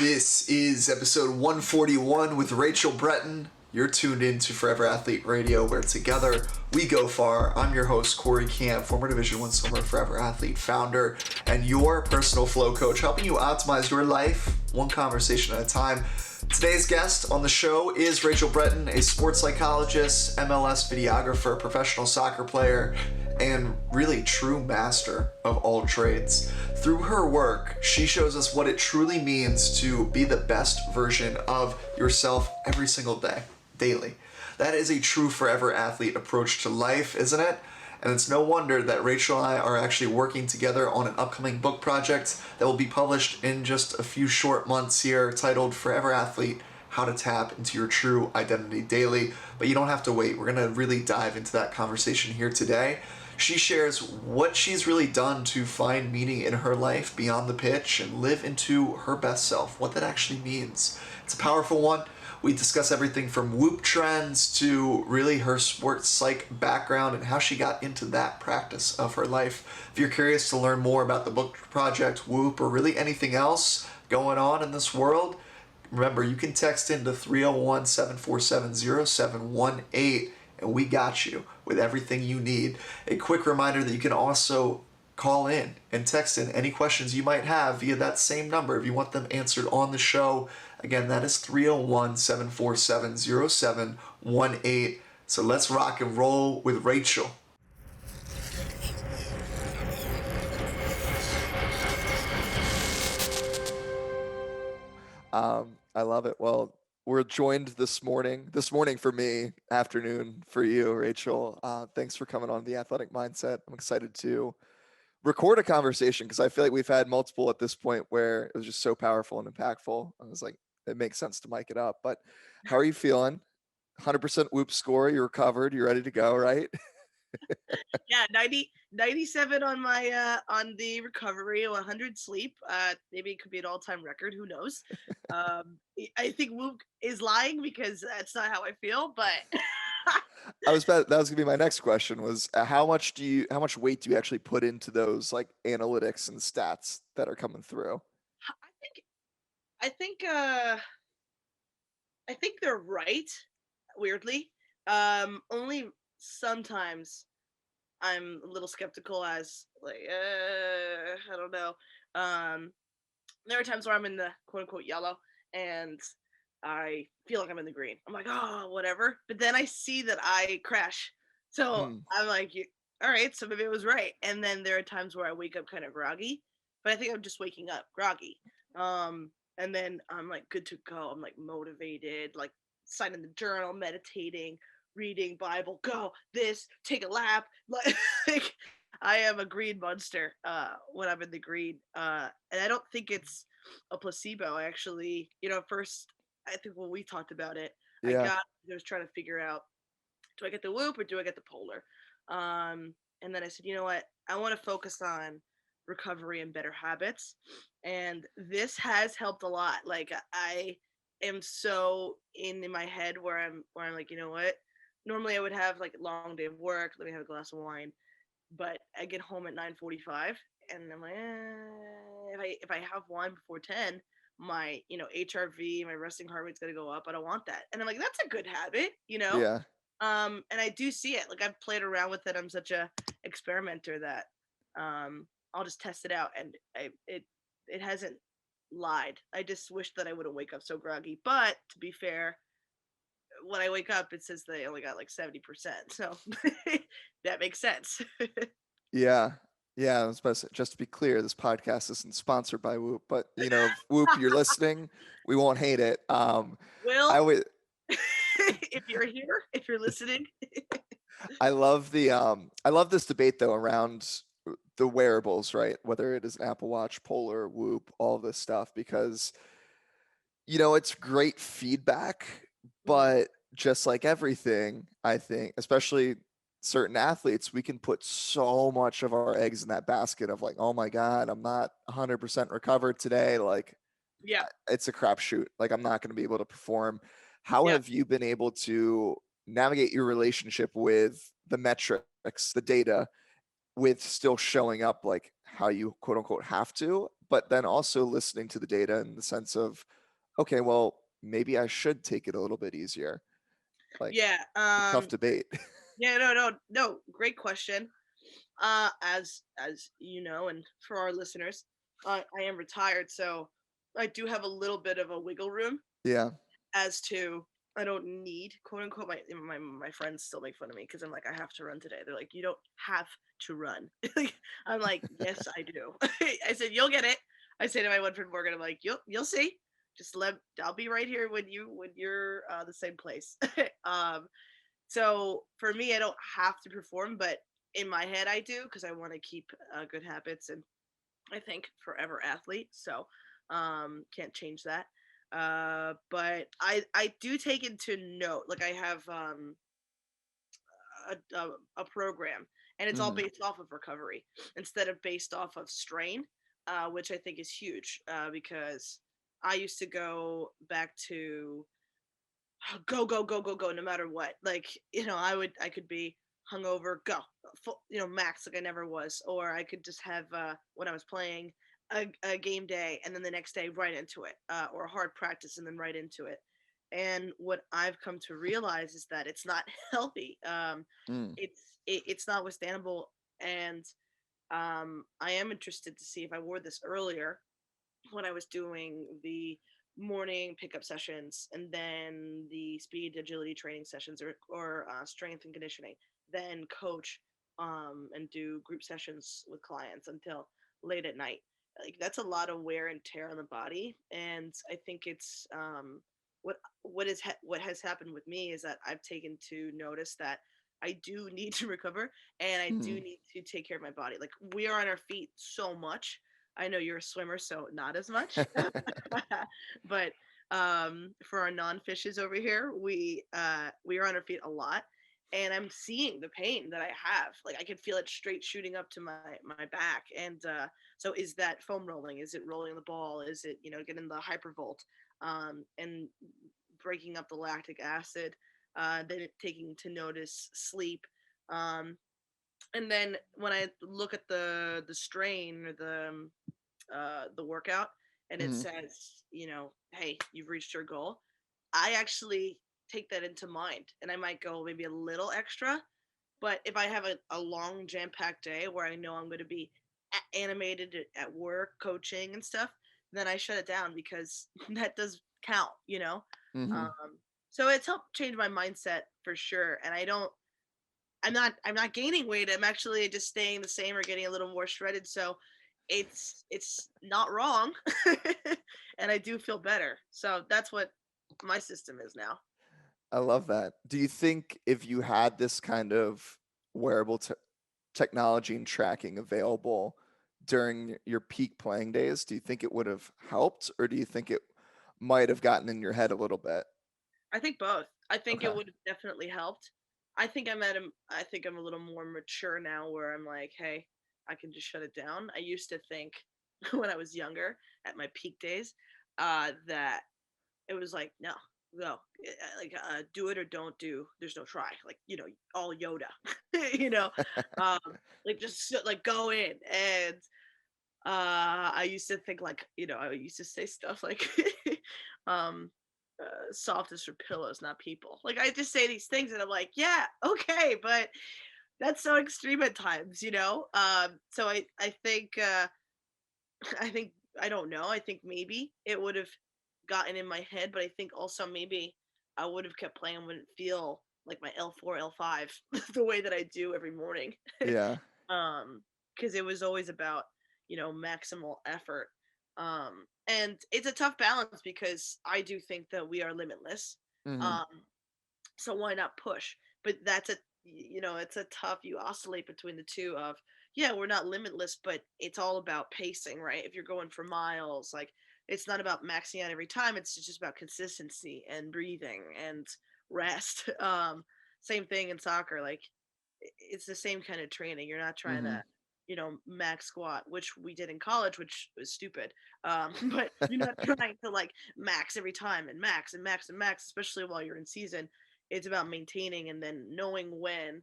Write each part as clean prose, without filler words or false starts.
This is episode 141 with Rachel Breton. You're tuned in to Forever Athlete Radio, where together we go far. I'm your host, Corey Camp, former Division I swimmer, Forever Athlete founder, and your personal flow coach, helping you optimize your life one conversation at a time. Today's guest on the show is Rachel Breton, a sports psychologist, MLS videographer, professional soccer player, and really true master of all trades. Through her work, she shows us what it truly means to be the best version of yourself every single day, daily. That is a true Forever Athlete approach to life, isn't it? And it's no wonder that Rachel and I are actually working together on an upcoming book project that will be published in just a few short months here, titled Forever Athlete: How to Tap into Your True Identity Daily. But you don't have to wait. We're going to really dive into that conversation here today. She shares what she's really done to find meaning in her life beyond the pitch and live into her best self, what that actually means. It's a powerful one. We discuss everything from Whoop trends to really her sports psych background and how she got into that practice of her life. If you're curious to learn more about the book project, Whoop, or really anything else going on in this world, remember, you can text into 301-747-0718 and we got you with everything you need. A quick reminder that you can also call in and text in any questions you might have via that same number if you want them answered on the show. Again, that is 301-747-0718. So let's rock and roll with Rachel. I love it. Well, we're joined this morning for me, afternoon for you, Rachel. Thanks for coming on The Athletic Mindset. I'm excited to record a conversation because I feel like we've had multiple at this point where it was just so powerful and impactful. I was like, it makes sense to mic it up. But how are you feeling? 100% Whoop score. You're recovered. You're ready to go, right? Yeah, 97 on my on the recovery, 100 sleep. Maybe it could be an all-time record, who knows. I think Whoop is lying because that's not how I feel, but That was gonna be my next question, was how much weight do you actually put into those like analytics and stats that are coming through? I think uh I think they're right, weirdly. Only sometimes I'm a little skeptical, as like I don't know. Um there are times where I'm in the quote unquote yellow and I feel like I'm in the green. I'm like, oh, whatever. But then I see that I crash. So Hmm. I'm like, all right, so maybe it was right. And then there are times where I wake up kind of groggy, but I think I'm just waking up groggy. And then I'm like good to go. I'm like motivated, like signing the journal, meditating, reading Bible, go this, take a lap. Like I am a green monster when I'm in the green. And I don't think it's a placebo. I actually, first, I think when we talked about it, Yeah. I was trying to figure out, do I get the Whoop or do I get the polar? And then I said, you know what? I want to focus on recovery and better habits. And this has helped a lot. Like I am so in my head where I'm like, you know what? Normally I would have like a long day of work, let me have a glass of wine, but I get home at 9:45 and I'm like, if I have wine before 10, my HRV, my resting heart rate's gonna go up. I don't want that. And I'm like, that's a good habit. Yeah. And I do see it. Like I've played around with it. I'm such a experimenter that I'll just test it out, and it hasn't lied. I just wish that I wouldn't wake up so groggy. But to be fair, when I wake up, it says they only got like 70%. So that makes sense. Yeah. Yeah. I was supposed to, just to be clear, this podcast isn't sponsored by Whoop, but if Whoop, you're listening, we won't hate it. Will, I would, if you're here, if you're listening. I love this debate though around the wearables, right? Whether it is an Apple Watch, Polar, Whoop, all this stuff, because it's great feedback, Mhm. but just like everything, I think, especially certain athletes, we can put so much of our eggs in that basket of like, oh my God, I'm not 100% recovered today. Like, Yeah. it's a crapshoot. Like, I'm not going to be able to perform. How Yeah. have you been able to navigate your relationship with the metrics, the data, with still showing up like how you quote unquote have to, but then also listening to the data in the sense of, okay, well, maybe I should take it a little bit easier. Like, Yeah. a tough debate. Yeah. No. Great question. As you know, and for our listeners, I am retired, so I do have a little bit of a wiggle room Yeah. as to I don't need quote unquote my friends still make fun of me because I'm like I have to run today. They're like you don't have to run. I'm like yes I do. I said you'll get it. I say to my one friend Morgan I'm like you'll see. Just let I'll be right here when you're the same place. um, so for me I don't have to perform, but in my head I do because I want to keep good habits and I think forever athlete. So can't change that. But I do take into note like I have a program and it's all Hmm. based off of recovery instead of based off of strain, which I think is huge because I used to go back to go no matter what. Like I could be hungover, go full, max like I never was, or I could just have when I was playing a game day and then the next day right into it, or a hard practice and then right into it. And what I've come to realize is that it's not healthy. Mm. It's not withstandable, and I am interested to see if I wore this earlier when I was doing the morning pickup sessions and then the speed agility training sessions or strength and conditioning, then coach and do group sessions with clients until late at night. Like that's a lot of wear and tear on the body, and I think it's what has happened with me is that I've taken to notice that I do need to recover and I do Mm. need to take care of my body. Like we are on our feet so much. I know you're a swimmer, so not as much. But for our non-fishes over here, we are on our feet a lot, and I'm seeing the pain that I have. Like I can feel it straight shooting up to my back. And so, is that foam rolling? Is it rolling the ball? Is it getting the hypervolt and breaking up the lactic acid? Then taking to notice sleep. Um, and then when I look at the strain or the workout and it Hmm. says, hey, you've reached your goal, I actually take that into mind and I might go maybe a little extra. But if I have a long jam packed day where I know I'm going to be animated at work, coaching and stuff, then I shut it down because that does count. Hmm. Um, so it's helped change my mindset for sure. And I'm not gaining weight. I'm actually just staying the same or getting a little more shredded. So it's not wrong. And I do feel better. So that's what my system is now. I love that. Do you think if you had this kind of wearable technology and tracking available during your peak playing days, do you think it would have helped, or do you think it might have gotten in your head a little bit? I think both. I think it Okay. would have definitely helped. I think I'm a little more mature now where I'm like, hey, I can just shut it down. I used to think when I was younger at my peak days, that it was like, no, go. Like do it or don't do. There's no try. Like, all Yoda. you know, um, like just like go in. And I used to think like, I used to say stuff like um soft is for pillows, not people. Like I just say these things and I'm like, yeah, okay, but that's so extreme at times. So I think I think I don't know. I think maybe it would have gotten in my head, but I think also maybe I would have kept playing, wouldn't feel like my L4, L5 the way that I do every morning. Yeah. Because it was always about, maximal effort. And it's a tough balance because I do think that we are limitless. Hmm. Um, so why not push? But it's a tough, you oscillate between the two of, yeah, we're not limitless, but it's all about pacing, right? If you're going for miles, like it's not about maxing out every time, it's just about consistency and breathing and rest. Same thing in soccer, like it's the same kind of training. You're not trying Hmm. to max squat, which we did in college, which was stupid. But you're not trying to like max every time and max and max and max, especially while you're in season. It's about maintaining and then knowing when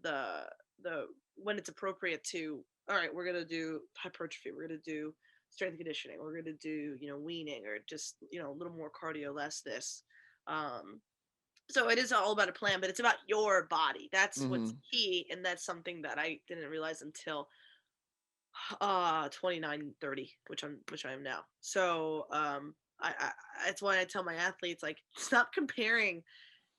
the when it's appropriate to, all right, we're gonna do hypertrophy, we're gonna do strength conditioning. We're going to do, weaning, or just, a little more cardio, less this. Um, so it is all about a plan, but it's about your body. That's what's Mm-hmm. key. And that's something that I didn't realize until 29, 30, which I am now. So I that's why I tell my athletes, like, stop comparing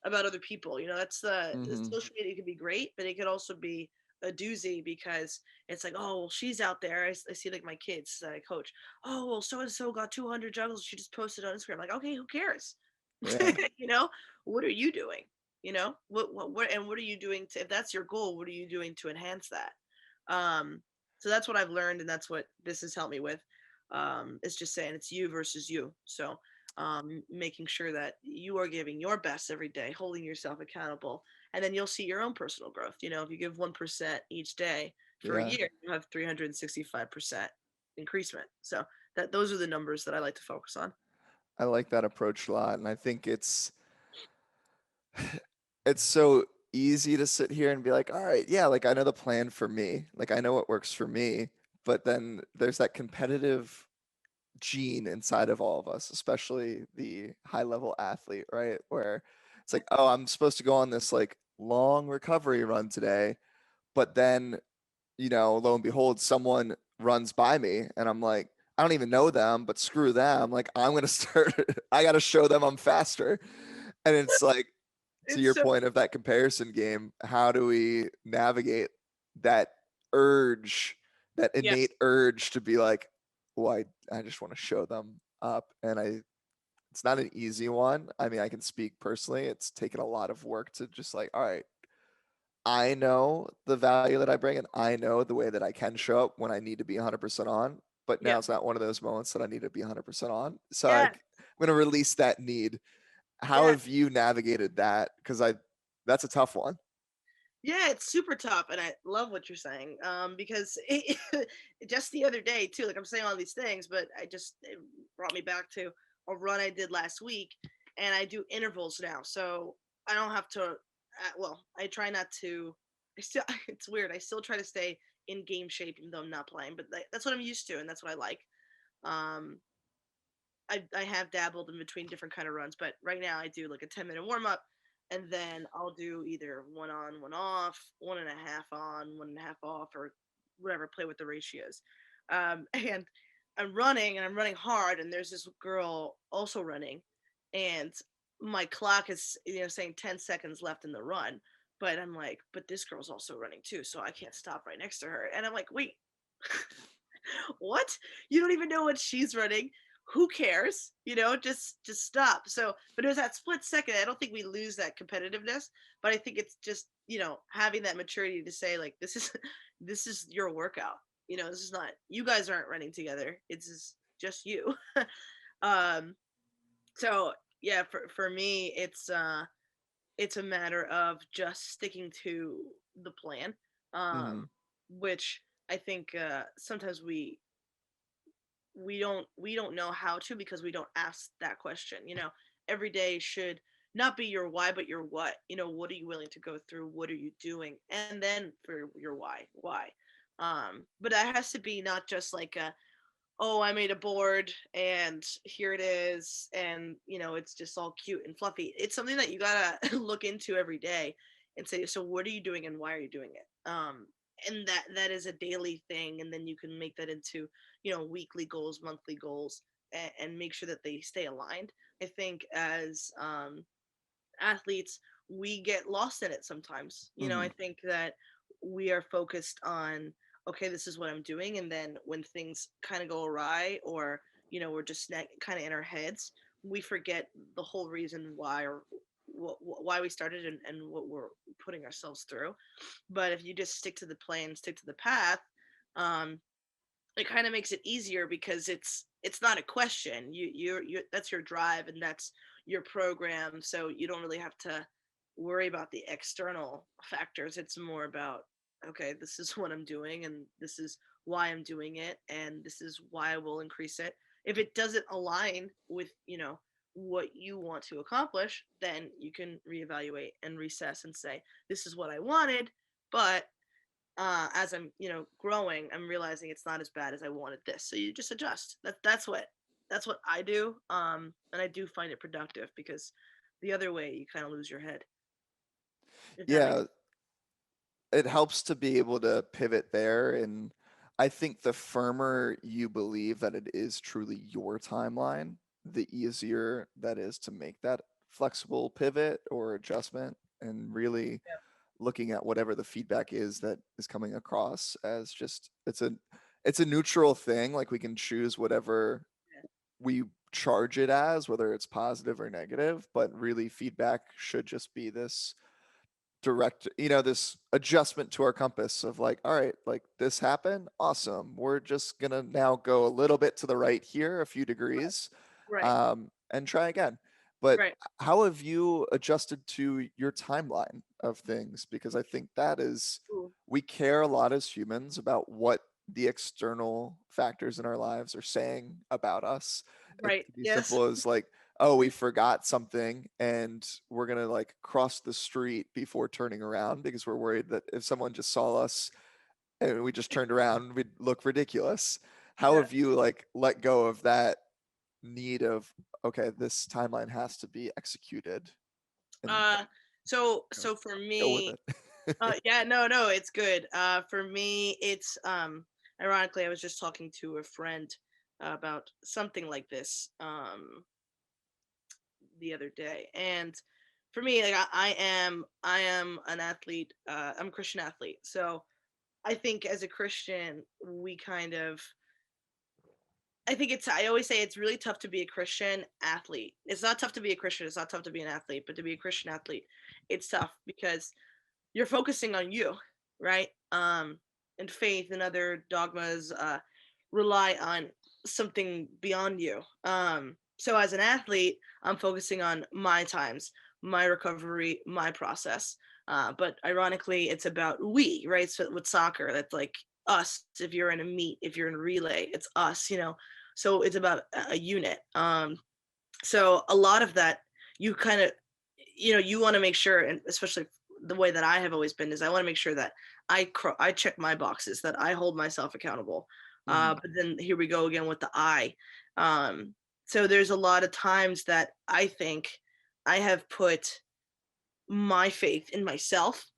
about other people. That's the Mm-hmm. social media can be great, but it could also be a doozy, because it's like, oh, well, she's out there. I see, like, my kids that I coach. Oh, well, so and so got 200 juggles. She just posted on Instagram. Like, okay, who cares? Yeah. you know, what are you doing? What are you doing to, if that's your goal, what are you doing to enhance that? Um, so that's what I've learned, and that's what this has helped me with. It's just saying it's you versus you. So making sure that you are giving your best every day, holding yourself accountable, and then you'll see your own personal growth. If you give 1% each day for a Yeah. year, you have 365% increasement. So those are the numbers that I like to focus on. I like that approach a lot, and I think it's so easy to sit here and be like, all right, yeah, like I know the plan for me, like I know what works for me, but then there's that competitive gene inside of all of us, especially the high level athlete, right? Where it's like, oh, I'm supposed to go on this like long recovery run today, but then, lo and behold, someone runs by me and I'm like, I don't even know them, but screw them. Like, I'm going to start, I got to show them I'm faster. And it's like, to It's your so point of that comparison game, how do we navigate that urge, that yes, innate urge to be like, well, I just want to show them up. And it's not an easy one. I mean, I can speak personally. It's taken a lot of work to just like, all right, I know the value that I bring and I know the way that I can show up when I need to be 100% on. But now yeah, it's not one of those moments that I need to be 100% on. So I'm yeah, going to release that need. How yeah. have you navigated that? Because that's a tough one. Yeah, it's super tough, and I love what you're saying. Because just the other day too, like, I'm saying all these things, but it brought me back to a run I did last week, and I do intervals now, so I don't have to. Well, I try not to. I still, it's weird. I still try to stay in game shape even though I'm not playing, but that's what I'm used to, and that's what I like. Um, I have dabbled in between different kind of runs, but right now I do like a 10-minute warm up, and then I'll do either one on, one off, 1.5 on, 1.5 off, or whatever. Play with the ratios. And I'm running hard, and there's this girl also running, and my clock is saying 10 seconds left in the run, but I'm like, but this girl's also running too, so I can't stop right next to her, and I'm like, wait. What? You don't even know what she's running. Who cares? Just stop. So, but it was that split second. I don't think we lose that competitiveness, but I think it's just, having that maturity to say, like, this is this is your workout. This is not, you guys aren't running together. It's just you. um so yeah, for me it's a matter of just sticking to the plan. Hmm. Which I think sometimes we don't know how to, because we don't ask that question. Every day should not be your why, but your what. What are you willing to go through, what are you doing, and then for your why. But that has to be not just like a, oh, I made a board and here it is, and it's just all cute and fluffy. It's something that you gotta look into every day and say, so what are you doing and why are you doing it? And that is a daily thing, and then you can make that into weekly goals, monthly goals, and make sure that they stay aligned. I think as athletes, we get lost in it sometimes. I Hmm. think that we are focused on, okay, this is what I'm doing, and then when things kind of go awry, or we're just kind of in our heads, we forget the whole reason why, or why we started, and what we're putting ourselves through. But if you just stick to the plan, stick to the path, um, it kind of makes it easier, because it's not a question. You that's your drive, and that's your program, so you don't really have to worry about the external factors. It's more about, okay, this is what I'm doing, and this is why I'm doing it, and this is why I will increase it. If it doesn't align with what you want to accomplish, then you can reevaluate and recess and say, this is what I wanted, but as I'm, growing, I'm realizing it's not as bad as I wanted this. So you just adjust. That's what I do. And I do find it productive because the other way you kind of lose your head. If that makes Yeah, it helps to be able to pivot there. And I think the firmer you believe that it is truly your timeline, the easier that is to make that flexible pivot or adjustment, and really looking at whatever the feedback is that is coming across as just it's a neutral thing. Like we can choose whatever yeah, we charge it as, whether it's positive or negative, but really feedback should just be this direct, this adjustment to our compass of like, all right, like this happened, awesome, we're just gonna now go a little bit to the right here, a few degrees, right, and try again. But right. how have you adjusted to your timeline of things? Because I think that is, Ooh, we care a lot as humans about what the external factors in our lives are saying about us. It right. could be Yes. simple as like, oh, we forgot something and we're gonna like cross the street before turning around because we're worried that if someone just saw us and we just turned around, we'd look ridiculous. How Yeah. have you like let go of that need of, okay, this timeline has to be executed and Uh, so you know, so for go with me, it? yeah, no, it's good. For me, it's ironically, I was just talking to a friend about something like this the other day, and for me, like I am an athlete. I'm a Christian athlete, so I think as a Christian, we kind of I think I always say it's really tough to be a Christian athlete. It's not tough to be a Christian. It's not tough to be an athlete, but to be a Christian athlete, it's tough because you're focusing on you, right? And faith and other dogmas rely on something beyond you. So as an athlete, I'm focusing on my times, my recovery, my process. But ironically, it's about we, right? So with soccer, that's like us. If you're in a meet, if you're in a relay, it's us. So it's about a unit. So a lot of that, you kind of, you want to make sure, and especially the way that I have always been is I want to make sure that I check my boxes, that I hold myself accountable. Mhm. But then here we go again with the I. Um, so there's a lot of times that I think I have put my faith in myself,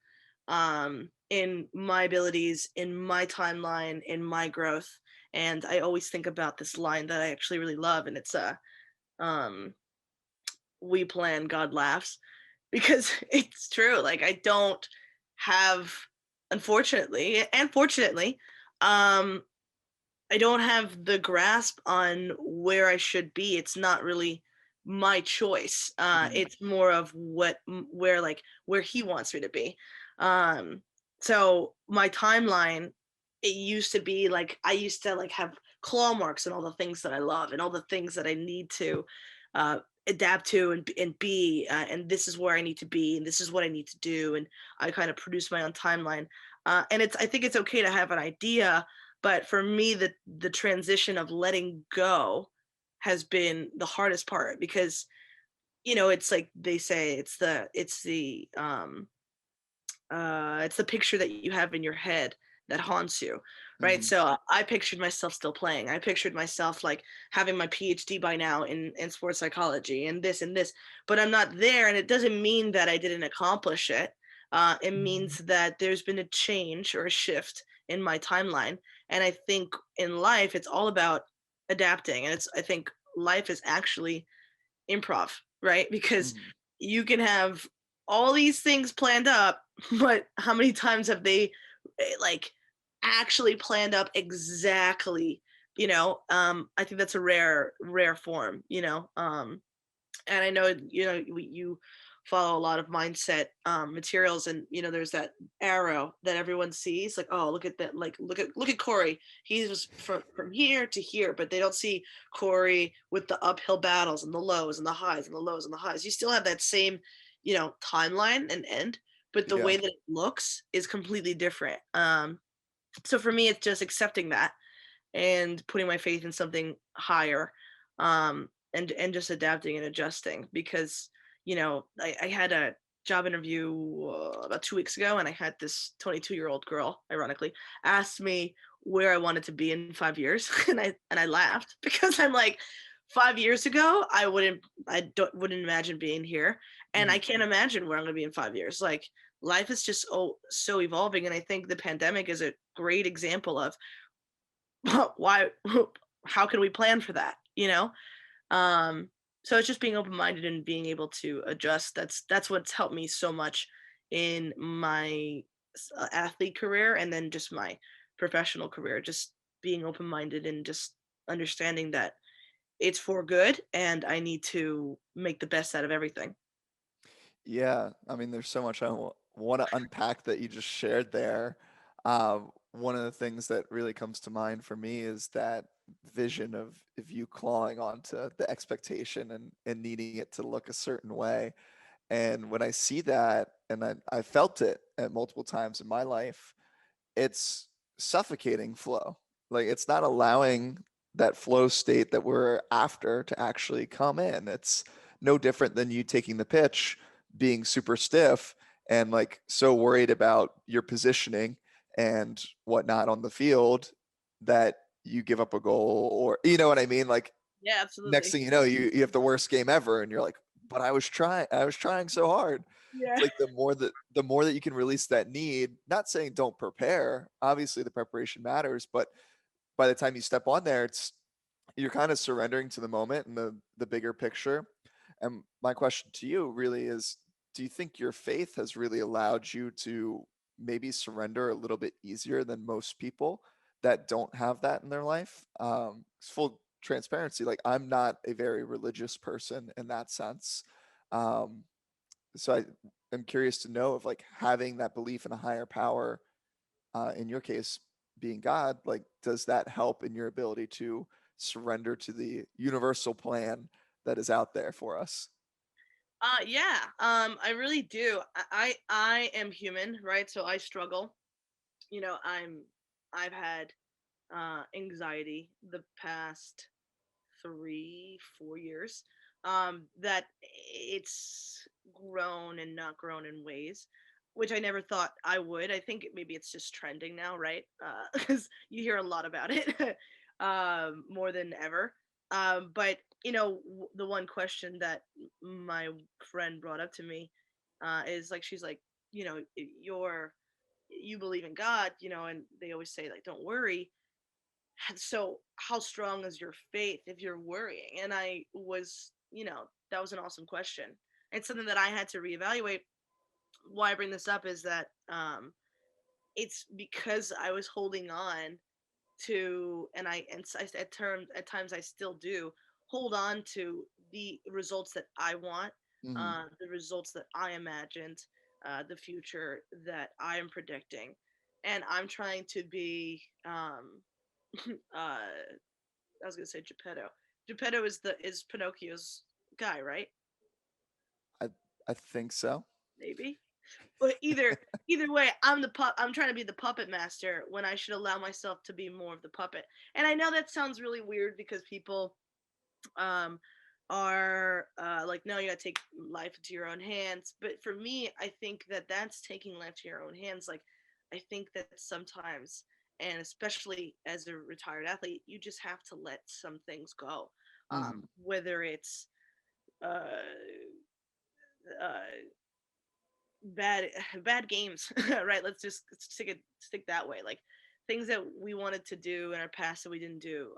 in my abilities, in my timeline, in my growth. And I always think about this line that I actually really love, and it's um, "We plan, God laughs," because it's true. Like I don't have, unfortunately and fortunately, um, I don't have the grasp on where I should be. It's not really my choice. Mhm. It's more of where he wants me to be. Um, so my timeline, it used to be like I used to like have claw marks and all the things that I love and all the things that I need to uh, adapt to and be. And this is where I need to be and this is what I need to do. And I kind of produce my own timeline. And I think it's okay to have an idea, but for me, the transition of letting go has been the hardest part because it's like they say it's the picture that you have in your head that haunts you, right? Mhm. So I pictured myself still playing. I pictured myself like having my PhD by now in sports psychology and this, but I'm not there, and it doesn't mean that I didn't accomplish it. It means that there's been a change or a shift in my timeline, and I think in life it's all about adapting, and I think life is actually improv, right? Because Mhm. you can have all these things planned up, but how many times have they like actually planned up exactly? I think that's a rare form. And I know you follow a lot of mindset materials, and there's that arrow that everyone sees, like, oh, look at that, like look at Corey, he's from here to here, but they don't see Corey with the uphill battles and the lows and the highs and the lows and the highs. You still have that same timeline and end, but the Yeah. way that it looks is completely different. So for me, it's just accepting that and putting my faith in something higher, and just adapting and adjusting because I had job interview about 2 weeks ago, and I had this 22-year-old girl, ironically, asked me where I wanted to be in 5 years, and I laughed because I'm like, 5 years ago, I wouldn't imagine being here, and I Mhm. can't imagine where I'm gonna be in 5 years. Like life is just so evolving, and I think the pandemic is a great example of why how can we plan for that, you know? um so it's just being open minded and being able to adjust. That's what's helped me so much in my athlete career, and then just my professional career, just being open minded and just understanding that it's for good and I need to make the best out of everything. Yeah, I mean, there's so much I want to unpack that you just shared there. One of the things that really comes to mind for me is that vision of you clawing onto the expectation and needing it to look a certain way. And when I see that, and I felt it at multiple times in my life, it's suffocating flow. Like it's not allowing that flow state that we're after to actually come in. It's no different than you taking the pitch, being super stiff and like so worried about your positioning and whatnot on the field that you give up a goal or you know what I mean? Like Yeah, next absolutely. thing you know, you have the worst game ever and you're like, but I was trying so hard. It's Yeah. like the more that you can release that need, not saying don't prepare. Obviously the preparation matters, but by the time you step on there, it's you're kind of surrendering to the moment and the bigger picture. And my question to you really is, do you think your faith has really allowed you to maybe surrender a little bit easier than most people that don't have that in their life? Full transparency, like I'm not a very religious person in that sense. Um, so I am curious to know if like having that belief in a higher power, in your case being God, like does that help in your ability to surrender to the universal plan that is out there for us? Yeah, I really do. I am human, right? So I struggle. You know, I've had anxiety the past 3 4 years, that it's grown and not grown in ways which I never thought I would. I think maybe it's just trending now, right? Because you hear a lot about it, more than ever. But the one question that my friend brought up to me is like, she's like, you believe in God, and they always say like, don't worry. So how strong is your faith if you're worrying? And I was, that was an awesome question. It's something that I had to reevaluate. Why I bring this up is that it's because I was holding on to, and at times I still do hold on to the results that I want, Hmm. the results that I imagined, the future that I am predicting, and I'm trying to be uh I was gonna say Geppetto. Geppetto is Pinocchio's guy, right? I I think so. Maybe. But either way, I'm trying to be the puppet master when I should allow myself to be more of the puppet. And I know that sounds really weird because people um are like, no, you gotta take life into your own hands. But for me, I think that that's taking life to your own hands. Like, I think that sometimes, and especially as a retired athlete, you just have to let some things go, Hmm. whether it's uh, uh, bad bad games, right? Let's just stick that way. Like things that we wanted to do in our past that we didn't do,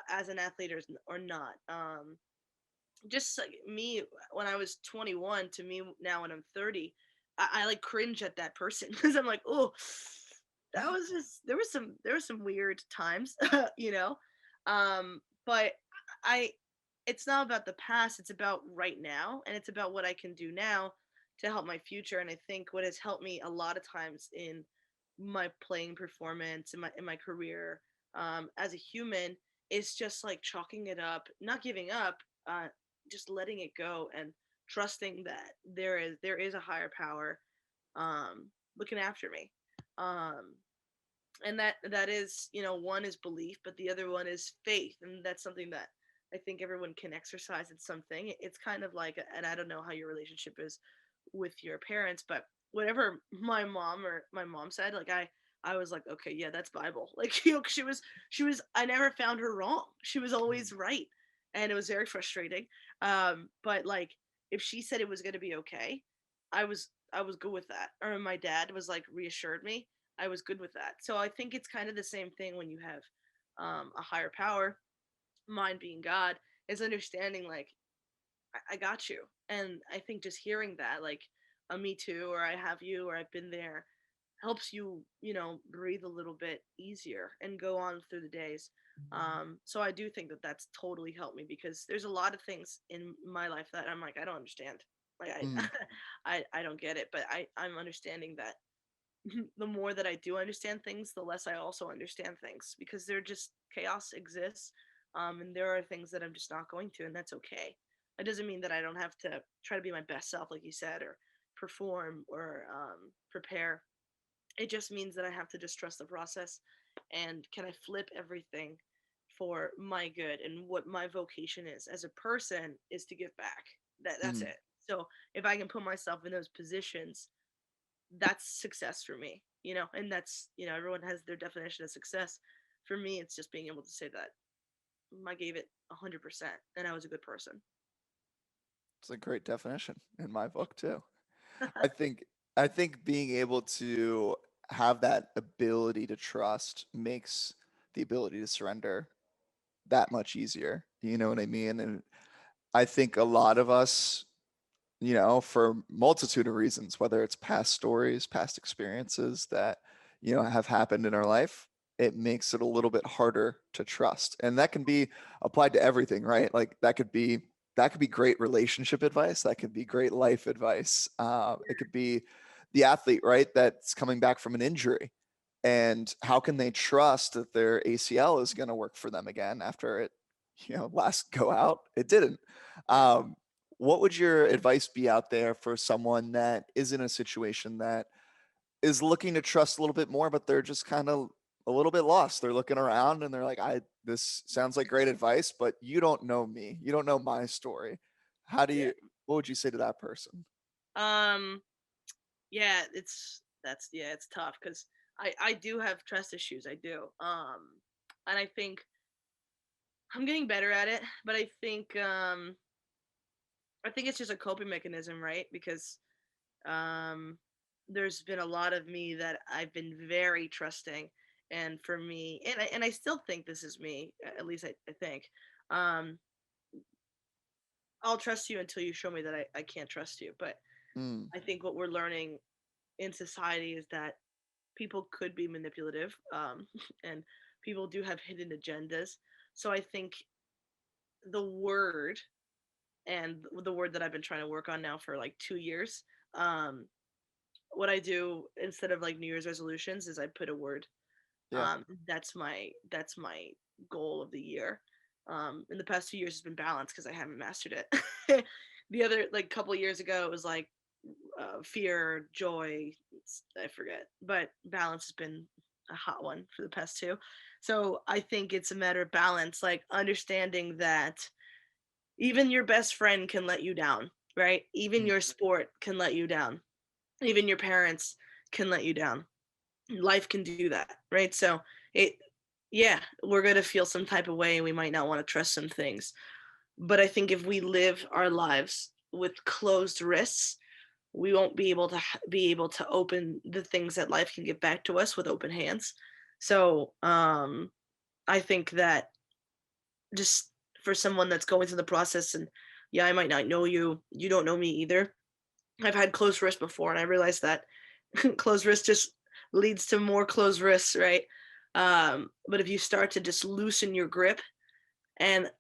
as an athlete or not. Just like me when I was 21 to me now when I'm 30, I like cringe at that person because I'm like, oh, that was just there were some weird times, you know. But I it's not about the past, it's about right now, and it's about what I can do now to help my future. And I think what has helped me a lot of times in my playing performance, in my career, as a human, is just like chalking it up, not giving up, uh, just letting it go and trusting that there is a higher power, looking after me. Um, and that is, one is belief, but the other one is faith, and that's something that I think everyone can exercise at something. It's kind of like, and I don't know how your relationship is with your parents, but whatever my mom said, like I was like, okay, yeah, that's Bible. Like, you know, 'cause she was I never found her wrong. She was always right. And it was very frustrating. But like if she said it was gonna be okay, I was good with that. Or my dad was like reassured me. I was good with that. So I think it's kind of the same thing when you have a higher power, mine being God, is understanding like I got you. And I think just hearing that, like a me too, or I have you, or I've been there, helps you, you know, breathe a little bit easier and go on through the days. So I do think that that's totally helped me because there's a lot of things in my life that I'm like, I don't understand. Like Mm, I don't get it, but I'm understanding that the more that I do understand things, the less I also understand things because they're just chaos exists. And there are things that I'm just not going to, and that's okay. It doesn't mean that I don't have to try to be my best self, like you said, or perform or prepare. It just means that I have to just trust the process and can I flip everything for my good and what my vocation is as a person is to give back. That's mm. it. So if I can put myself in those positions, that's success for me, you know, and that's, you know, everyone has their definition of success. For me, it's just being able to say that I gave it 100% and I was a good person. It's a great definition in my book too. I think I think being able to have that ability to trust makes the ability to surrender that much easier. You know what I mean? And I think a lot of us, for multitude of reasons, whether it's past stories, past experiences that, have happened in our life, it makes it a little bit harder to trust. And that can be applied to everything, right? Like that could be great relationship advice. That could be great life advice. It could be the athlete, right? That's coming back from an injury. And how can they trust that their ACL is going to work for them again after it, last go out? It didn't. Yeah. Um, what would your advice be out there for someone that is in a situation that is looking to trust a little bit more, but they're just kind of a little bit lost? They're looking around and they're like, this sounds like great advice, but you don't know me. You don't know my story. Yeah. What would you say to that person? Um yeah, it's tough cuz I do have trust issues. I do. And I think I'm getting better at it, but I think it's just a coping mechanism, right? Because um there's been a lot of me that I've been very trusting, and for me, and I still think this is me, at least I think um I'll trust you until you show me that I can't trust you. But Mm, I think what we're learning in society is that people could be manipulative, and people do have hidden agendas. So I think the word, and the word that I've been trying to work on now for like 2 years, um what I do instead of like New Year's resolutions is I put a word. yeah. That's my goal of the year. In the past 2 years has been balance because I haven't mastered it. The other like couple years ago it was like fear, joy, I forget, but balance has been a hot one for the past two. So I think it's a matter of balance, like understanding that even your best friend can let you down, right? Even Mm, your sport can let you down. Even your parents can let you down. Life can do that, right? So it yeah, we're going to feel some type of way and we might not want to trust some things. But I think if we live our lives with closed wrists, we won't be able to be able to open the things that life can give back to us with open hands. So, I think that just for someone that's going through the process, and yeah, I might not know you, you don't know me either. I've had closed wrists before, and I realized that closed wrist just leads to more closed wrists, right? But if you start to just loosen your grip, and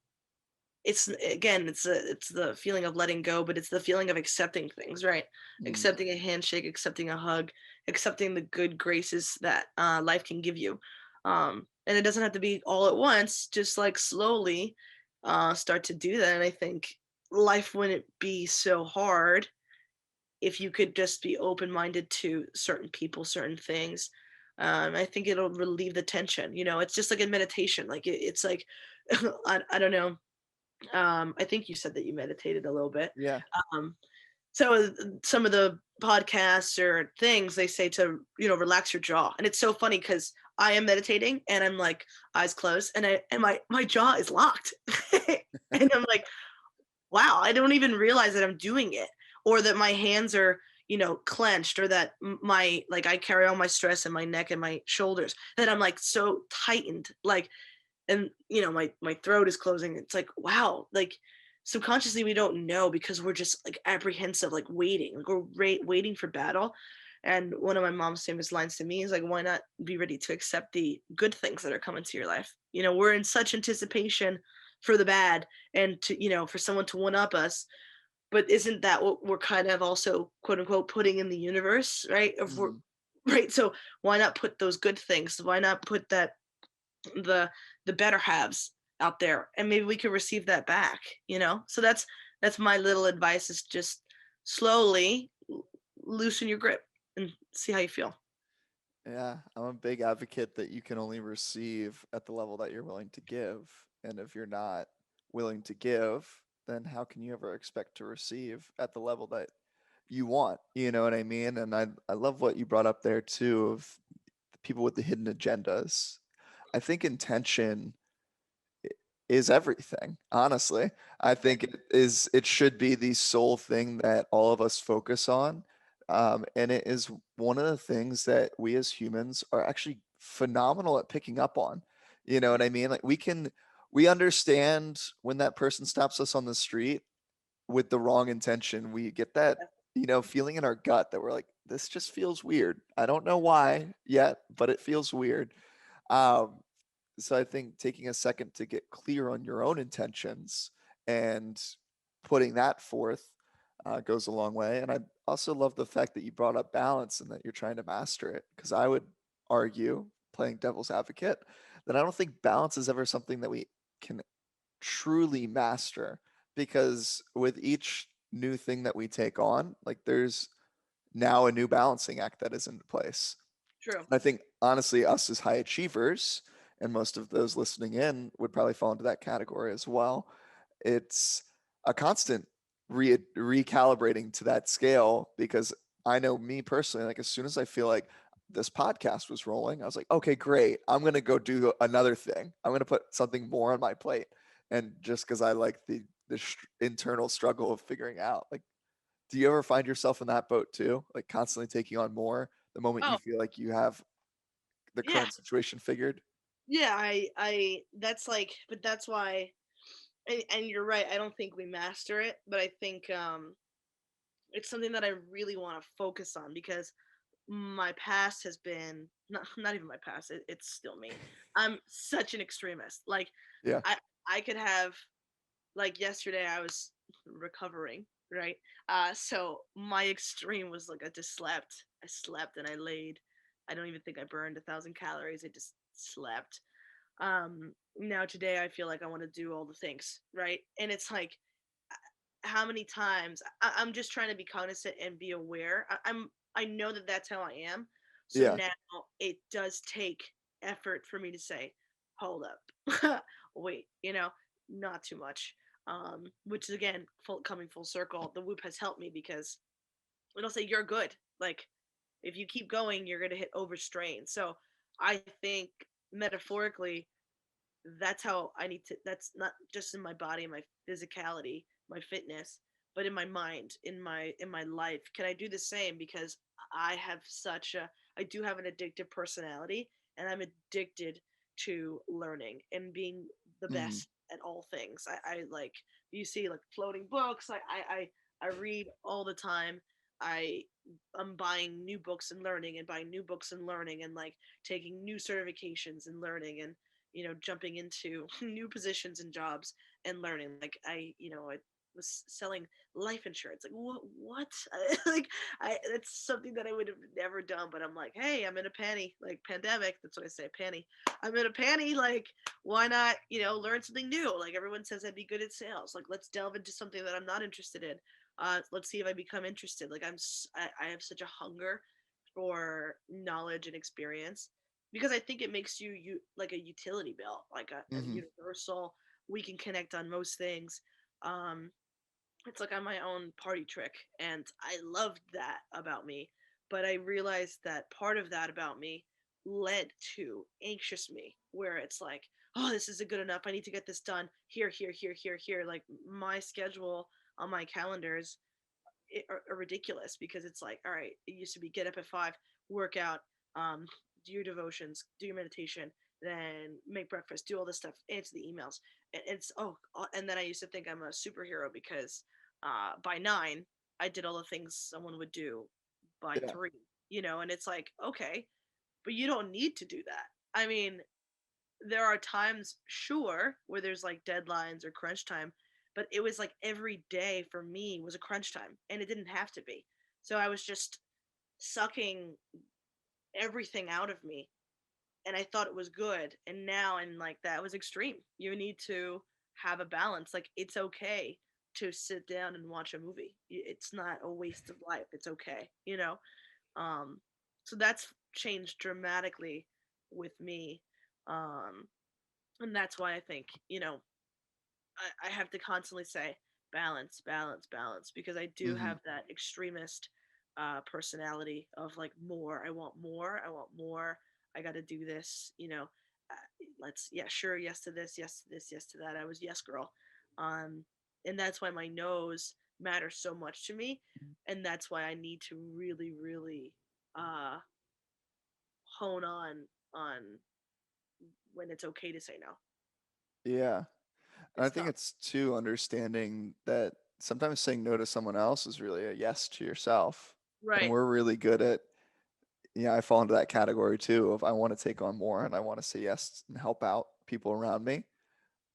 it's again, it's the feeling of letting go, but it's the feeling of accepting things, right? mm, Accepting a handshake, accepting a hug, accepting the good graces that life can give you. And it doesn't have to be all at once. Just like slowly start to do that, and I think life wouldn't be so hard if you could just be open minded to certain people, certain things. I think it'll relieve the tension. You know, it's just like in meditation. Like it's like I don't know. I think you said that you meditated a little bit. yeah. Um, So some of the podcasts or things they say to, relax your jaw. And it's so funny because I am meditating and I'm like eyes closed and my jaw is locked. And I'm like, wow, I don't even realize that I'm doing it, or that my hands are, clenched, or that my, like, I carry all my stress in my neck and my shoulders, that I'm like so tightened, like, and my throat is closing. It's like, wow, like subconsciously we don't know because we're just like apprehensive, like waiting, like we're waiting for battle. And one of my mom's famous lines to me is like, why not be ready to accept the good things that are coming to your life? We're in such anticipation for the bad, and to, for someone to one up us. But isn't that what we're kind of also, quote unquote, putting in the universe, right? If we're Mm, right, so why not put those good things? Why not put that, the better halves out there, and maybe we could receive that back, so that's my little advice, is just slowly loosen your grip and see how you feel. yeah, I'm a big advocate that you can only receive at the level that you're willing to give. And if you're not willing to give, then how can you ever expect to receive at the level that you want? You know what I mean? And I love what you brought up there too of the people with the hidden agendas. I think intention is everything, honestly. I Yeah, think it should be the sole thing that all of us focus on. And it is one of the things that we as humans are actually phenomenal at picking up on. You know what I mean? Like we understand when that person stops us on the street with the wrong intention. We get that, feeling in our gut that we're like, this just feels weird. I don't know why yet, but it feels weird. Um, so I think taking a second to get clear on your own intentions and putting that forth goes a long way. And I also love the fact that you brought up balance and that you're trying to master it. Because I would argue, playing devil's advocate, that I don't think balance is ever something that we can truly master. Because with each new thing that we take on, like there's now a new balancing act that is in place. true. I think honestly, us as high achievers, and most of those listening in would probably fall into that category as well. It's a constant recalibrating to that scale because I know me personally, like as soon as I feel like this podcast was rolling, I was like, okay, great. I'm going to go do another thing. I'm going to put something more on my plate. And just because I like the internal struggle of figuring out, like, do you ever find yourself in that boat too? Like constantly taking on more the moment you Oh, feel like you have the yeah, current situation figured? yeah, I that's like, but that's why, and you're right, I don't think we master it, but I think it's something that I really want to focus on, because my past has been, not even my past, it's still me. I'm such an extremist. Like, Yeah. I could have, like, yesterday I was recovering, right? So my extreme was like, I slept and I laid. I don't even think I burned 1,000 calories. I just slept. Now today I feel like I want to do all the things, right? And it's like, how many times I'm just trying to be cognizant and be aware. I know that that's how I am. So Yeah. now it does take effort for me to say, hold up, wait, not too much. Which is, again, coming full circle. The Whoop has helped me because it'll say you're good. Like, if you keep going, you're gonna hit overstrain. So I think, metaphorically, that's how I need to, that's not just in my body, my physicality, my fitness, but in my mind, in my life. Can I do the same? Because I do have an addictive personality, and I'm addicted to learning and being the Mm, best at all things. I like, you see, like, floating books. I read all the time. I I'm buying new books and learning, and buying new books and learning, and like taking new certifications and learning, and jumping into new positions and jobs and learning. Like, I was selling life insurance. Like, what? Like, that's something that I would have never done. But I'm like, hey, I'm in a panty. Like, pandemic. That's what I say, panty. I'm in a panty. Like, why not? Learn something new. Like, everyone says I'd be good at sales. Like, let's delve into something that I'm not interested in. Let's see if I become interested. Like, I have such a hunger for knowledge and experience, because I think it makes you like a utility belt, like a mhm. universal. We can connect on most things. Um, It's like I'm my own party trick, and I loved that about me. But I realized that part of that about me led to anxious me, where it's like, oh, this isn't good enough. I need to get this done here, here, here, here, here. Like my schedule on my calendars are ridiculous because it's like, all right, it used to be get up at 5, work out, do your devotions, do your meditation, then make breakfast, do all this stuff, answer the emails. It's and then I used to think I'm a superhero because by 9 I did all the things someone would do by Yeah. 3, and it's like, okay, but you don't need to do that. I mean, there are times, sure, where there's like deadlines or crunch time, but it was like every day for me was a crunch time, and it didn't have to be. So I was just sucking everything out of me, and I thought it was good. And now I'm like, that was extreme. You need to have a balance. Like, it's okay to sit down and watch a movie. It's not a waste of life. It's okay. Um, so that's changed dramatically with me. Um, and that's why I think, I have to constantly say balance, balance, balance, because I do Hmm. have that extremist personality of like more. I want more. I want more. I got to do this. Yeah, sure, yes to this, yes to this, yes to that. I was yes girl. Um, and that's why my nose matters so much to me. And that's why I need to really, really uh, hone on when it's okay to say no. Yeah. And I It's think tough. it's too understanding that sometimes saying no to someone else is really a yes to yourself. And Right. we're really good at, yeah, I fall into that category too of I want to take on more and I want to say yes and help out people around me.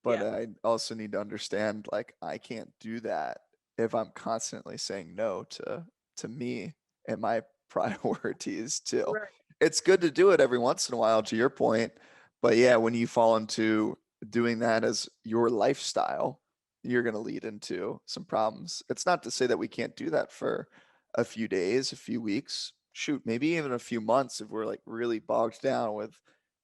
But Yeah. I also need to understand like I can't do that if I'm constantly saying no to me and my priorities too. Right. It's good to do it every once in a while to your point, but yeah, Yeah. when you fall into doing that as your lifestyle, you're going to lead into some problems. It's not to say that we can't do that for a few days, a few weeks, shoot, maybe even a few months if we're like really bogged down with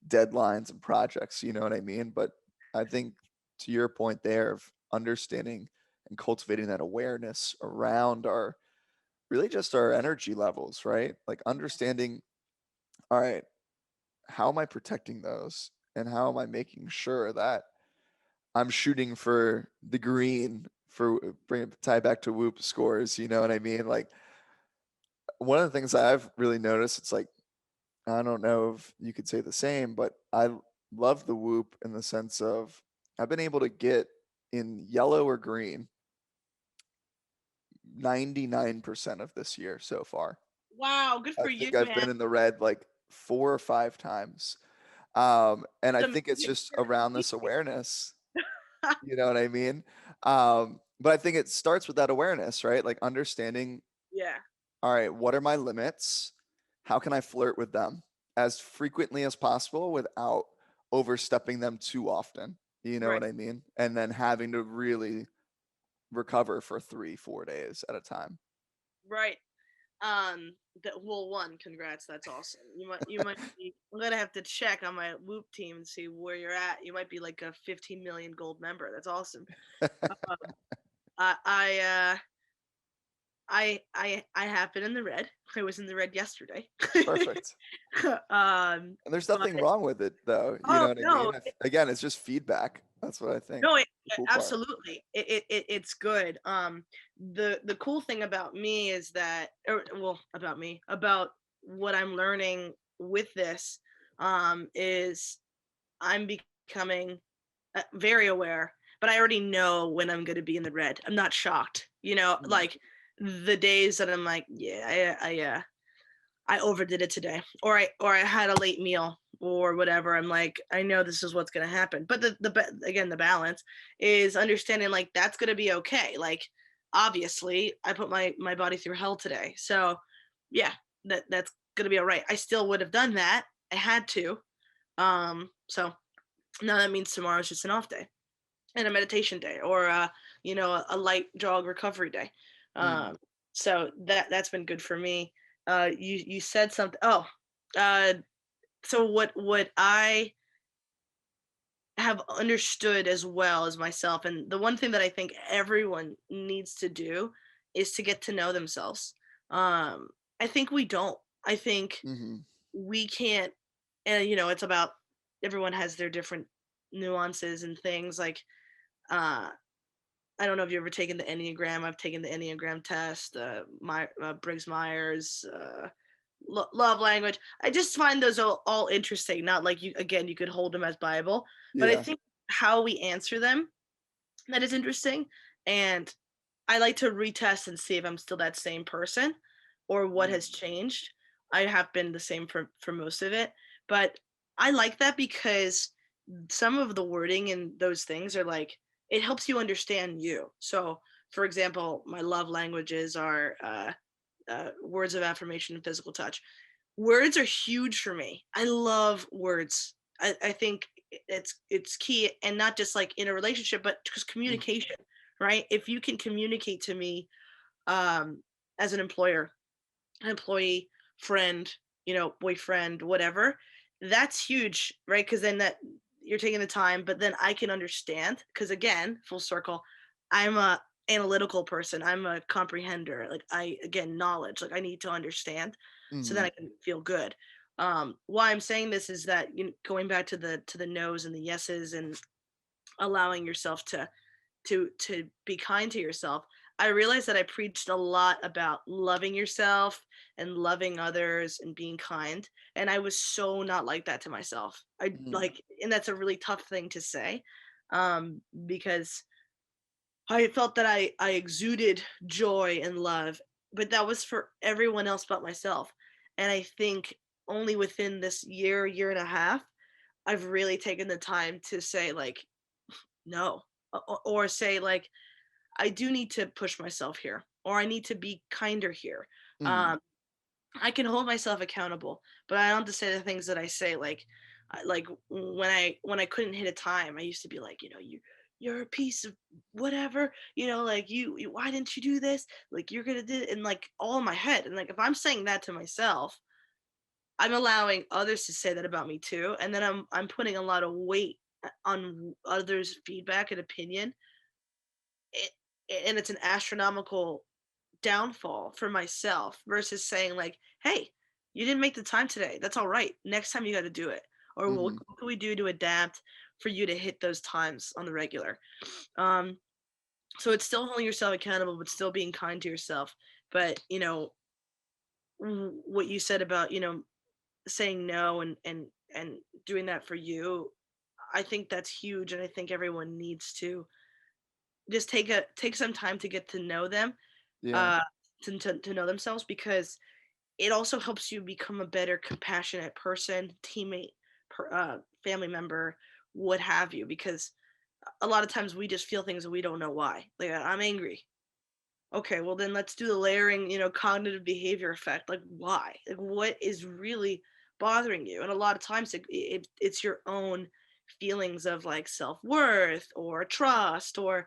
deadlines and projects, you know what I mean? But I think to your point there of understanding and cultivating that awareness around our really just our energy levels, right? Like understanding, all right, how am I protecting those? And how am I making sure that I'm shooting for the green for bring it tie back to whoop scores, you know what I mean? Like one of the things I've really noticed, it's like I don't know if you could say the same, but love the whoop in the sense of I've been able to get in yellow or green 99% of this year so far. Wow, good I for you, think I've man. been in the red like 4 or 5 times. And I Some think it's good just around for this awareness. you. You know what I mean? But I think it starts with that awareness, right? Like understanding, Yeah. all right, what are my limits? How can I flirt with them as frequently as possible without overstepping them too often? You know Right. what I mean? And then having to really recover for 3, 4 days at a time. Right. That well, one, congrats. That's awesome. You might be. I'm gonna have to check on my Whoop team and see where you're at. You might be like a 15 million gold member. That's awesome. Um, I I uh I have been in the red. I was in the red yesterday. Perfect. And there's But nothing wrong with it though. You oh know what I no, mean? Again, it's just feedback. That's what I think. no, The cool part. absolutely. It's good. The cool thing about me is that, or well, about me, about what I'm learning with this, is I'm becoming very aware, but I already know when I'm going to be in the red. I'm not shocked. Mm. Like the days that I'm like, yeah, I overdid it today, or I had a late meal or whatever. I'm like, I know this is what's gonna happen. But again, the balance is understanding like that's gonna be okay. Like obviously, I put my body through hell today, so yeah, that's gonna be all right. I still would have done that. I had to. So now that means tomorrow's just an off day and a meditation day, or a light jog recovery day. Mm. Um, so that's been good for me. You said something. Oh, uh, so what I have understood as well as myself. And the one thing that I think everyone needs to do is to get to know themselves. Um, I think we don't. I think Mm-hmm. we can't, and it's about everyone has their different nuances and things. Like, uh, I don't know if you've ever taken the Enneagram. I've taken the Enneagram test, my Briggs Myers, love language. I just find those all interesting. Not like you could hold them as Bible, but I Yeah. think how we answer them that is interesting. And I like to retest and see if I'm still that same person or what Mm. has changed. I have been the same for most of it, but I like that because some of the wording in those things are like it helps you understand you. So, for example, my love languages are words of affirmation and physical touch. Words are huge for me. I love words. I think it's key, and not just like in a relationship, but just Mm. communication, right? If you can communicate to me um, as an employer, an employee, friend, boyfriend, whatever, that's huge, right? Because then that you're taking the time, but then I can understand. Because again, full circle, I'm a analytical person. I'm a comprehender. Like I again, knowledge. Like I need to understand, so that Mm-hmm. I can feel good. Why I'm saying this is that going back to the no's and the yeses and allowing yourself to be kind to yourself. I realized that I preached a lot about loving yourself and loving others and being kind, and I was so not like that to myself. I Mm. like, and that's a really tough thing to say, because I felt that I exuded joy and love, but that was for everyone else but myself. And I think only within this year and a half, I've really taken the time to say like no, or say like I do need to push myself here, or I need to be kinder here. Mm-hmm. Um, I can hold myself accountable, but I don't have to say the things that I say. Like when I couldn't hit a time, I used to be like, you're a piece of whatever, like why didn't you do this? Like you're gonna do it, and like all in my head. And like if I'm saying that to myself, I'm allowing others to say that about me too, and then I'm putting a lot of weight on others' feedback and opinion. It, and it's an astronomical downfall for myself versus saying like, "Hey, you didn't make the time today. That's all right. Next time you got to do it." Or Mm-hmm. what can we do to adapt for you to hit those times on the regular? Um, so it's still holding yourself accountable, but still being kind to yourself. But what you said about saying no and doing that for you, I think that's huge, and I think everyone needs to just take some time to get to know them, Yeah. uh, to know themselves, because it also helps you become a better compassionate person, teammate, family member, what have you. Because a lot of times we just feel things and we don't know why. Like I'm angry. Okay, well then let's do the layering, cognitive behavior effect. Like why? Like what is really bothering you? And a lot of times it's your own feelings of like self-worth or trust or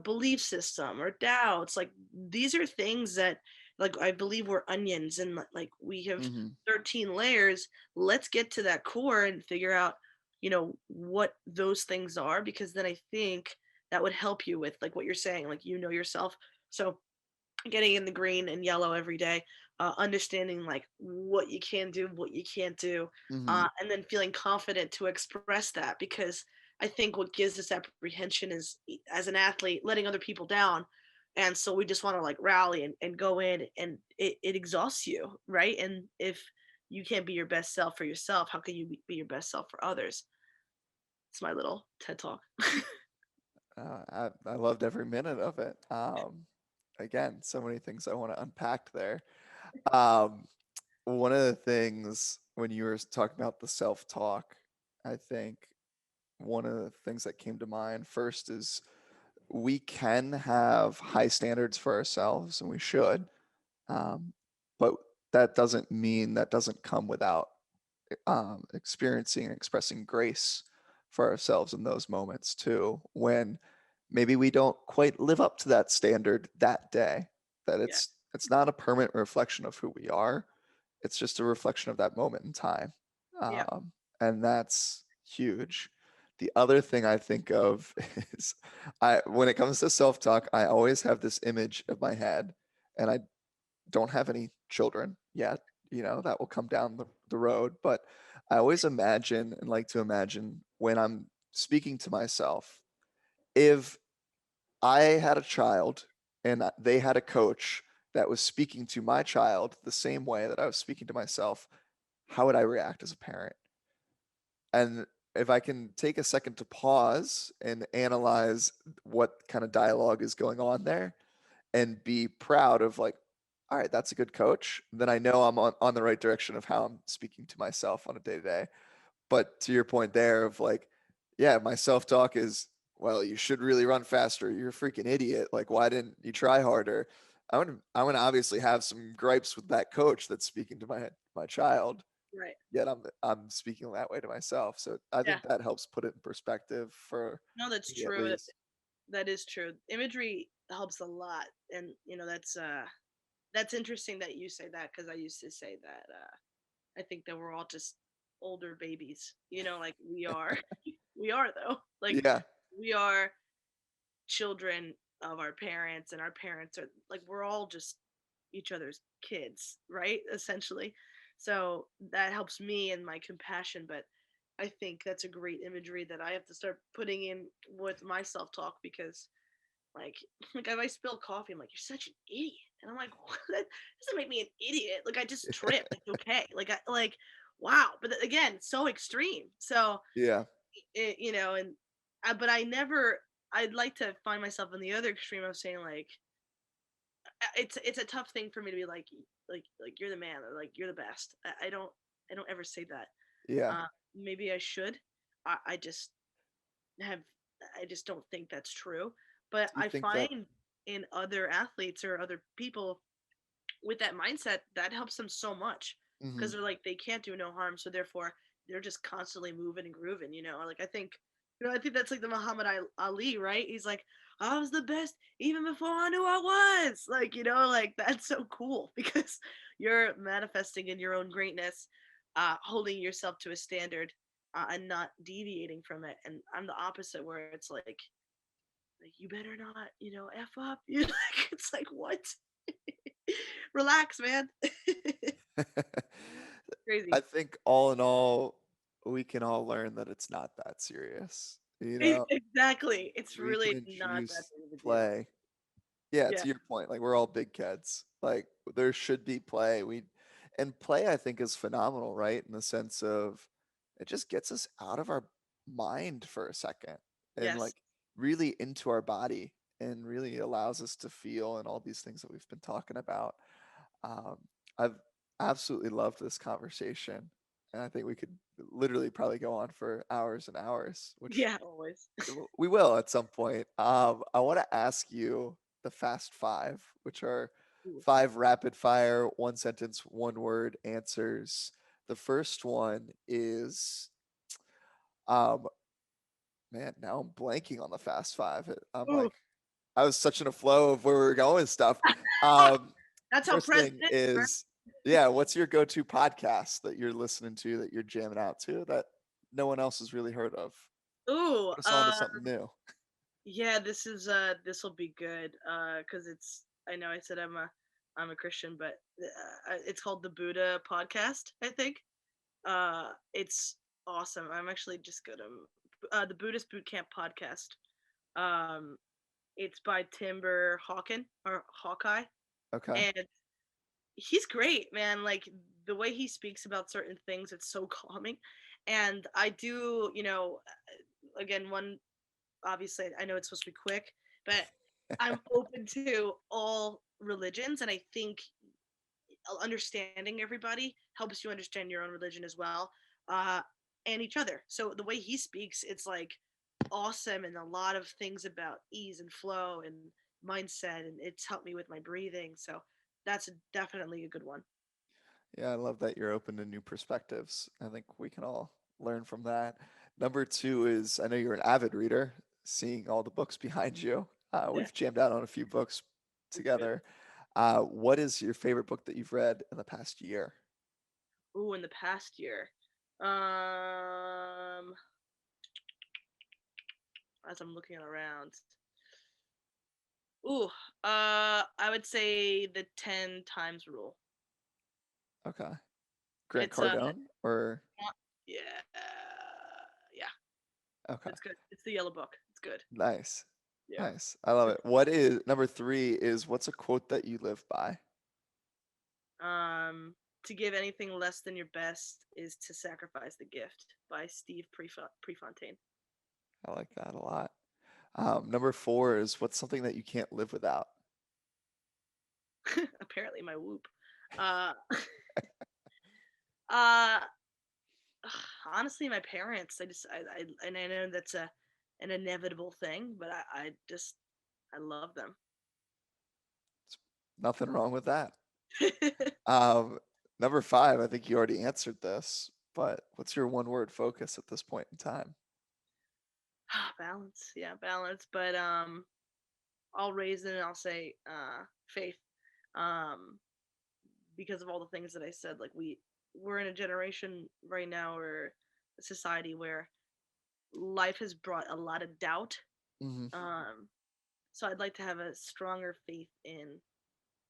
belief system or doubts. Like these are things that, like, I believe we're onions, and like we have Mm-hmm. 13 layers. Let's get to that core and figure out what those things are, because then I think that would help you with like what you're saying, like yourself. So getting in the green and yellow every day, understanding like what you can do, what you can't do, Mm-hmm. and then feeling confident to express that. Because I think what gives us apprehension is, as an athlete, letting other people down. And so we just want to like rally and go in, and it exhausts you, right? And if you can't be your best self for yourself, how can you be your best self for others? It's my little TED talk. I loved every minute of it. Again, so many things I want to unpack there. Um, One of the things when you were talking about the self-talk, I think one of the things that came to mind first is we can have high standards for ourselves, and we should. Um, but that doesn't mean that doesn't come without experiencing and expressing grace for ourselves in those moments too, when maybe we don't quite live up to that standard that day. That Yeah, it's not a permanent reflection of who we are. It's just a reflection of that moment in time, yeah, and that's huge. The other thing I think of is when it comes to self-talk, I always have this image of my head, and I don't have any children yet. That will come down the road. But I always imagine and like to imagine when I'm speaking to myself, if I had a child and they had a coach that was speaking to my child the same way that I was speaking to myself, how would I react as a parent? And if I can take a second to pause and analyze what kind of dialogue is going on there and be proud of like, all right, that's a good coach, then I know I'm on the right direction of how I'm speaking to myself on a day to day. But to your point there of like, yeah, my self-talk is, well, you should really run faster. You're a freaking idiot. Like, why didn't you try harder? I'm gonna obviously have some gripes with that coach that's speaking to my child, Right. yet I'm speaking that way to myself. So I Yeah. think that helps put it in perspective for No, that's me at true. least. That is true. Imagery helps a lot, and that's interesting that you say that because I used to say that. I think that we're all just older babies. Like we are. We are though. Like Yeah. we are children of our parents, and our parents are like we're all just each other's kids, right? Essentially. So that helps me and my compassion, but I think that's a great imagery that I have to start putting in with my self-talk because like like if I spill coffee, I'm like, you're such an idiot. And I'm like, what? That doesn't make me an idiot. Like I just tripped. It's okay. Like I like wow. But again, so extreme. So Yeah. and but I never I'd like to find myself in the other extreme of saying like it's a tough thing for me to be like you're the man or like you're the best. I don't ever say that. Yeah. Uh, maybe I should. I just have I just don't think that's true. But Do you I think that? find in other athletes or other people with that mindset that helps them so much Hmm. because they're like they can't do no harm, so therefore they're just constantly moving and grooving. Like I think that's like the Muhammad Ali, right? He's like, I was the best even before I knew I was. Like like that's so cool because you're manifesting in your own greatness, holding yourself to a standard. And not deviating from it, and I'm the opposite, where it's like you better not, f up. It's like what? Relax, man. I Crazy. think all in all, we can all learn that it's not that serious. Exactly. It's We really can not that introduce big of a deal. play. Yeah, Yeah. to your point, like we're all big kids. Like there should be play. And play I think is phenomenal, right? In the sense of it just gets us out of our mind for a second and Yes. like really into our body and really allows us to feel and all these things that we've been talking about. Um, I've absolutely loved this conversation, and I think we could literally probably go on for hours and hours, which Yeah. Always. we will at some point. I want to ask you the fast five, which are Ooh. five rapid fire, one sentence, one word answers. The first one is, um, man, now I'm blanking on the fast five. I'm Ooh. like, I was such in a flow of where we were going and stuff. Um, That's how First president thing is, right? is, yeah, what's your go-to podcast that you're listening to that you're jamming out to that no one else has really heard of? Ooh. Put us on to something new. Yeah. This will be good. Because I know I said I'm a Christian, but it's called the Buddha Podcast. I think. It's awesome. I'm actually just good. The Buddhist Boot Camp Podcast. Um, it's by Timber Hawken or Hawkeye, Okay. and he's great, man. Like the way he speaks about certain things, it's so calming. And I do, again, one obviously I know it's supposed to be quick, but I'm open to all religions, and I think understanding everybody helps you understand your own religion as well, uh, and each other. So the way he speaks, it's like awesome, and a lot of things about ease and flow and mindset, and it's helped me with my breathing. So that's definitely a good one. Yeah, I love that you're open to new perspectives. I think we can all learn from that. Number two is I know you're an avid reader, seeing all the books behind you. Yeah, We've jammed out on a few books it's good. together. What is your favorite book that you've read in the past year? Ooh, in the past year, um, as I'm looking around. Ooh, I would say the 10 times rule. Okay. Grant It's Cardone or yeah, yeah, okay. it's good. It's the yellow book. It's good. Nice. Yeah. Nice. I love it. What is number 3 is what's a quote that you live by? To give anything less than your best is to sacrifice the gift by Steve Prefontaine. I like that a lot. Number 4 is what's something that you can't live without? Apparently, my whoop. Uh, uh, honestly, my parents. And I know that's an inevitable thing, but I love them. Nothing wrong with that. Um, Number 5, I think you already answered this, but what's your one word focus at this point in time? Balance, yeah, balance. But I'll raise it and I'll say faith. Um, because of all the things that I said, like we're in a generation right now or a society where life has brought a lot of doubt. Hmm. Um, so I'd like to have a stronger faith in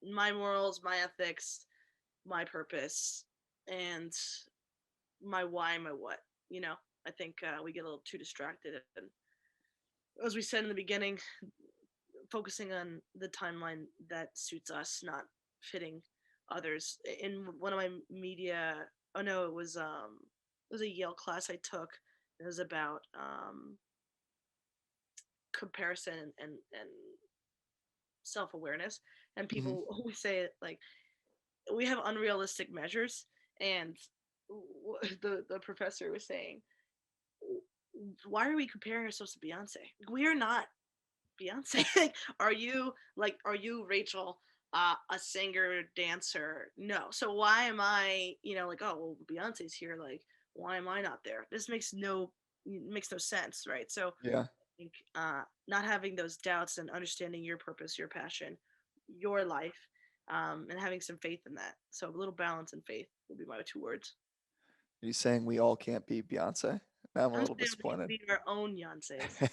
my morals, my ethics, my purpose, and my why, my what. You know, I think we get a little too distracted, and as we said in the beginning, focusing on the timeline that suits us, not fitting others. In one of my media, oh no, it was a Yale class I took. It was about comparison and self awareness, and Hmm. people always say like we have unrealistic measures, and the professor was saying, why are we comparing ourselves to Beyonce? We are not Beyonce. Are you Rachel, a singer, dancer? No. So why am I, like, oh well, Beyonce's here, like why am I not there? This makes no sense, right? So I Yeah. think not having those doubts and understanding your purpose, your passion, your life, and having some faith in that. So a little balance and faith would be my 2 words. Are you saying we all can't be Beyonce? Now I'm a I'm little saying we can disappointed. be our own Beyonces.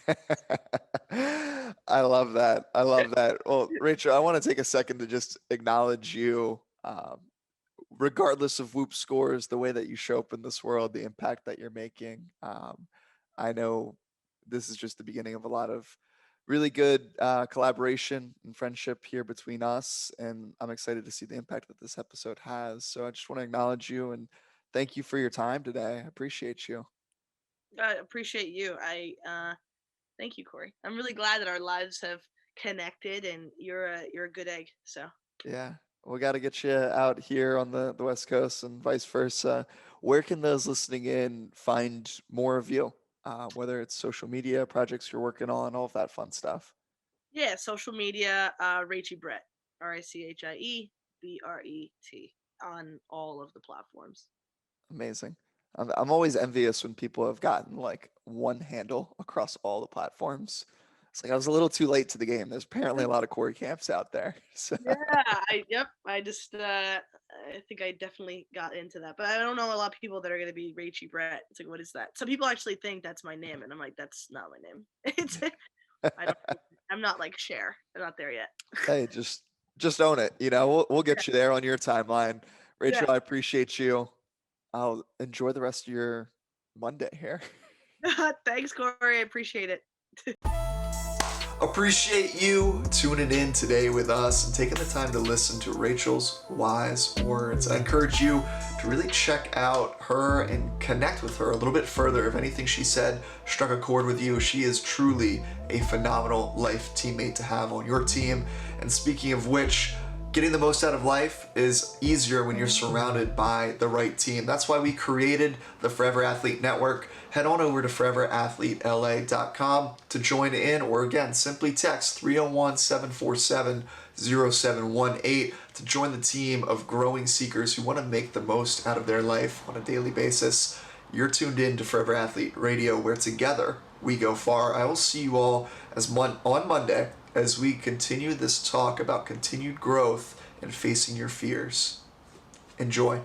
I love that. I love that. Well, Rachel, I want to take a second to just acknowledge you. Regardless of Whoop scores, the way that you show up in this world, the impact that you're making. I know this is just the beginning of a lot of really good collaboration and friendship here between us, and I'm excited to see the impact that this episode has. So I just want to acknowledge you and thank you for your time today. I appreciate you. I appreciate you. I thank you, Corey. I'm really glad that our lives have connected, and you're a good egg. So Yeah, we got to get you out here on the West Coast and vice versa. Where can those listening in find more of you? Whether it's social media, projects you're working on, all of that fun stuff. yeah, social media, Rachie Brett, RACHIEBRET on all of the platforms. Amazing. I'm always envious when people have gotten like one handle across all the platforms. It's like I was a little too late to the game. There's apparently a lot of Corey camps out there. So Yeah, yep. I just I think I definitely got into that, but I don't know a lot of people that are gonna be Rachie Brett. It's like, what is that? Some people actually think that's my name, and I'm like, that's not my name. It's I don't. I'm not like Cher. I'm not there yet. hey, just own it. You know, we'll Yeah, get you there on your timeline. yeah. Rachel, I appreciate you. I'll enjoy the rest of your Monday here. Thanks, Corey. I appreciate it. Appreciate you tuning in today with us and taking the time to listen to Rachel's wise words. I encourage you to really check out her and connect with her a little bit further. If anything she said struck a chord with you, she is truly a phenomenal life teammate to have on your team. And speaking of which, getting the most out of life is easier when you're surrounded by the right team. That's why we created the Forever Athlete Network. Head on over to foreverathletela.com to join in, or again, simply text 301-747-0718 to join the team of growing seekers who want to make the most out of their life on a daily basis. You're tuned in to Forever Athlete Radio, where together we go far. I will see you all on Monday as we continue this talk about continued growth and facing your fears. Enjoy.